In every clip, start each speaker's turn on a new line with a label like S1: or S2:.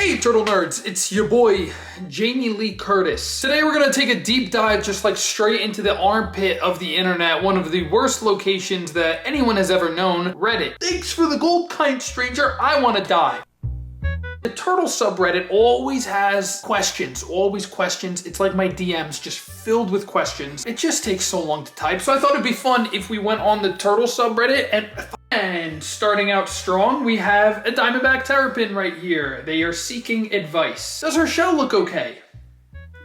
S1: Hey turtle nerds, it's your boy Jamie Lee Curtis. Today we're gonna take a deep dive just like straight into the armpit of the internet, one of the worst locations that anyone has ever known, Reddit. Thanks for the gold kind, stranger, I wanna die. The turtle subreddit always has questions, always questions. It's like my DMs just filled with questions. It just takes so long to type. So I thought it'd be fun if we went on the turtle subreddit and starting out strong, we have a Diamondback terrapin right here. They are seeking advice. Does her shell look okay?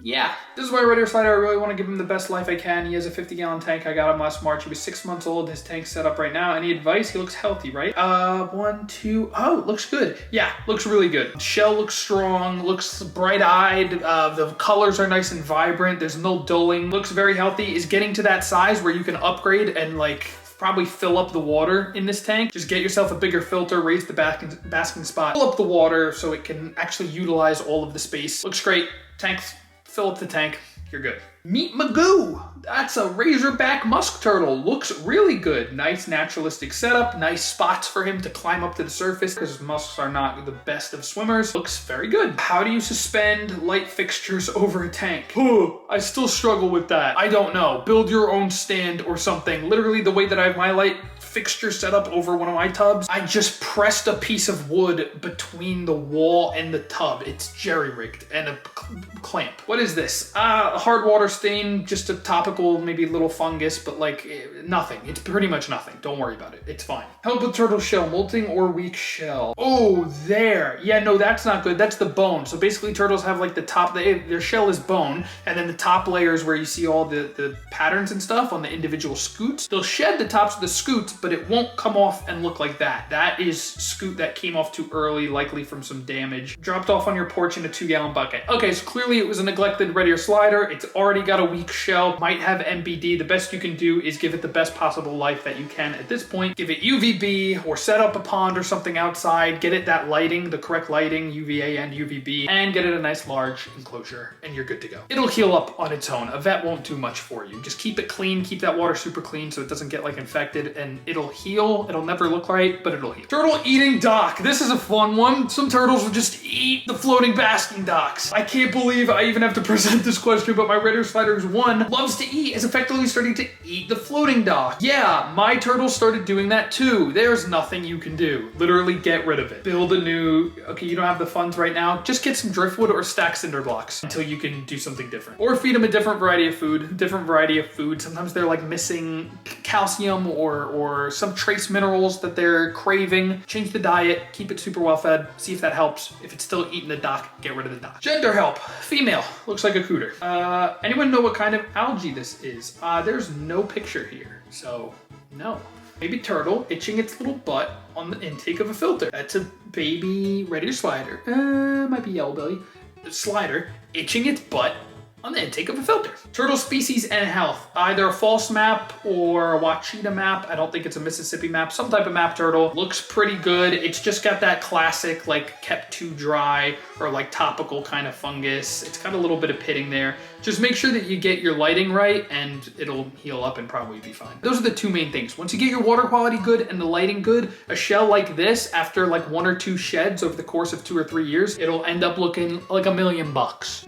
S1: Yeah. This is my Raider Slider. I really want to give him the best life I can. He has a 50-gallon tank. I got him last March. He was 6 months old. His tank's set up right now. Any advice? He looks healthy, right? One, two. Oh, looks good. Yeah, looks really good. Shell looks strong. Looks bright-eyed. The colors are nice and vibrant. There's no dulling. Looks very healthy. Is getting to that size where you can upgrade and like probably fill up the water in this tank. Just get yourself a bigger filter, raise the basking spot, fill up the water so it can actually utilize all of the space. Looks great. Tanks. Fill up the tank, you're good. Meet Magoo. That's a razorback musk turtle. Looks really good. Nice naturalistic setup, nice spots for him to climb up to the surface because musks are not the best of swimmers. Looks very good. How do you suspend light fixtures over a tank? I still struggle with that. I don't know. Build your own stand or something. Literally the way that I have my light fixture set up over one of my tubs, I just pressed a piece of wood between the wall and the tub. It's jerry-rigged and a clamp. What is this? A hard water stain, just a topical, maybe little fungus, but like nothing. It's pretty much nothing. Don't worry about it. It's fine. Help with turtle shell, molting or weak shell. Oh, there. Yeah, no, that's not good. That's the bone. So basically turtles have like the top, their shell is bone, and then the top layers where you see all the patterns and stuff on the individual scoots. They'll shed the tops of the scoots, but it won't come off and look like that. That is scoot that came off too early, likely from some damage. Dropped off on your porch in a 2-gallon bucket. Okay, so clearly it was a neglected Red-ear slider. It's already got a weak shell, might have MBD. The best you can do is give it the best possible life that you can at this point. Give it UVB or set up a pond or something outside. Get it that lighting, the correct lighting, UVA and UVB, and get it a nice large enclosure and you're good to go. It'll heal up on its own. A vet won't do much for you. Just keep it clean, keep that water super clean so it doesn't get like infected, and it'll heal. It'll never look right, but it'll heal. Turtle eating dock. This is a fun one. Some turtles will just eat the floating basking docks. I can't believe I even have to present this question, but my Raider Sliders 1 loves to eat, is effectively starting to eat the floating dock. Yeah, my turtle started doing that too. There's nothing you can do. Literally get rid of it. Build a new, okay, you don't have the funds right now. Just get some driftwood or stack cinder blocks until you can do something different. Or feed them a different variety of food. Sometimes they're like missing calcium or some trace minerals that they're craving. Change the diet, keep it super well fed, see if that helps. If it's still eating the dock, get rid of the dock. Gender help, female, looks like a cooter. Anyone know what kind of algae this is? There's no picture here, so no. Baby turtle itching its little butt on the intake of a filter. That's a baby Red-ear slider. Might be yellow belly. Slider itching its butt on the intake of a filter. Turtle species and health. Either a false map or a Wachita map. I don't think it's a Mississippi map. Some type of map turtle. Looks pretty good. It's just got that classic like kept too dry or like topical kind of fungus. It's got a little bit of pitting there. Just make sure that you get your lighting right and it'll heal up and probably be fine. Those are the two main things. Once you get your water quality good and the lighting good, a shell like this, after like 1 or 2 sheds over the course of 2 or 3 years, it'll end up looking like $1 million.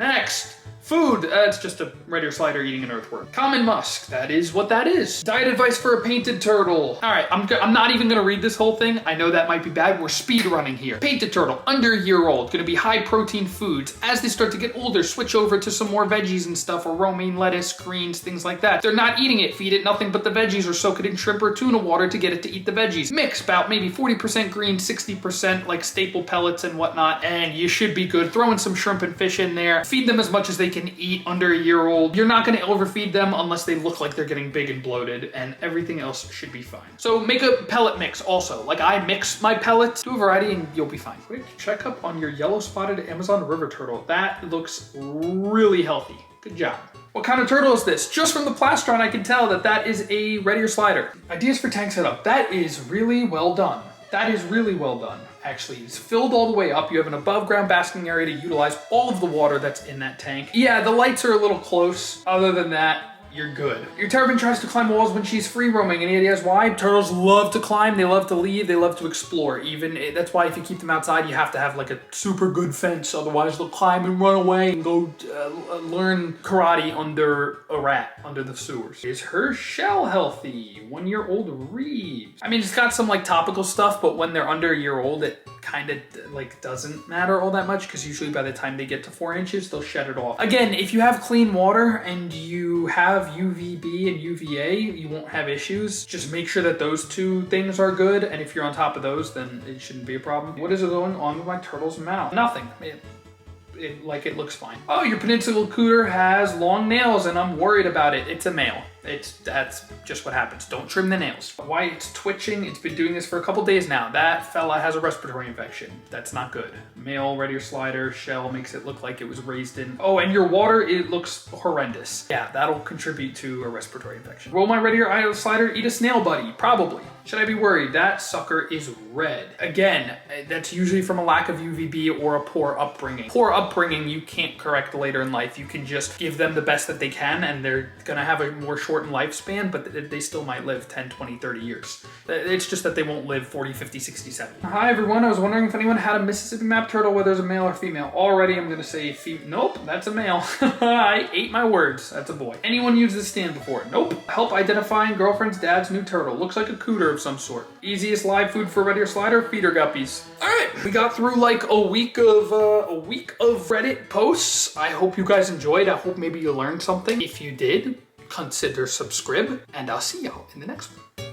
S1: Next. Food, it's just a Red-ear slider eating an earthworm. Common musk, that is what that is. Diet advice for a painted turtle. All right, I'm not even gonna read this whole thing. I know that might be bad, we're speed running here. Painted turtle, under a year old, gonna be high protein foods. As they start to get older, switch over to some more veggies and stuff, or romaine lettuce, greens, things like that. If they're not eating it, feed it nothing but the veggies or soak it in shrimp or tuna water to get it to eat the veggies. Mix about maybe 40% green, 60% like staple pellets and whatnot, and you should be good. Throw in some shrimp and fish in there. Feed them as much as they can eat under a year old. You're not gonna overfeed them unless they look like they're getting big and bloated, and everything else should be fine. So make a pellet mix also. Like I mix my pellets, do a variety and you'll be fine. Quick checkup on your yellow spotted Amazon river turtle. That looks really healthy. Good job. What kind of turtle is this? Just from the plastron, I can tell that that is a Red-ear slider. Ideas for tank setup. That is really well done. That is really well done. Actually, it's filled all the way up. You have an above ground basking area to utilize all of the water that's in that tank. Yeah, the lights are a little close. Other than that, you're good. Your terrapin tries to climb walls when she's free roaming. Any ideas why? Turtles love to climb, they love to leave, they love to explore. That's why if you keep them outside, you have to have like a super good fence. Otherwise they'll climb and run away and go learn karate under a rat, under the sewers. Is her shell healthy? 1-year-old Reeves. I mean, it's got some like topical stuff, but when they're under a year old, it kind of like doesn't matter all that much because usually by the time they get to 4 inches, they'll shed it off. Again, if you have clean water and you have UVB and UVA, you won't have issues. Just make sure that those 2 things are good, and if you're on top of those, then it shouldn't be a problem. What is going on with my turtle's mouth? Nothing. It looks fine. Oh, your peninsula cooter has long nails and I'm worried about it. It's a male. That's just what happens. Don't trim the nails. Why it's twitching, it's been doing this for a couple days now. That fella has a respiratory infection. That's not good. Male red ear slider shell makes it look like it was raised in. Oh, and your water, it looks horrendous. Yeah, that'll contribute to a respiratory infection. Will my red ear slider eat a snail buddy? Probably. Should I be worried? That sucker is red. Again, that's usually from a lack of UVB or a poor upbringing. Poor upbringing you can't correct later in life. You can just give them the best that they can and they're gonna have a more shortened lifespan, but they still might live 10, 20, 30 years. It's just that they won't live 40, 50, 60, 70. Hi everyone, I was wondering if anyone had a Mississippi map turtle, whether it's a male or female. Already I'm gonna say nope, that's a male. I ate my words, that's a boy. Anyone used this stand before? Nope. Help identifying girlfriend's dad's new turtle. Looks like a cooter of some sort. Easiest live food for red ear slider, feeder guppies. All right, we got through like a week of Reddit posts. I hope you guys enjoyed. I hope maybe you learned something. If you did, consider subscribe, and I'll see y'all in the next one.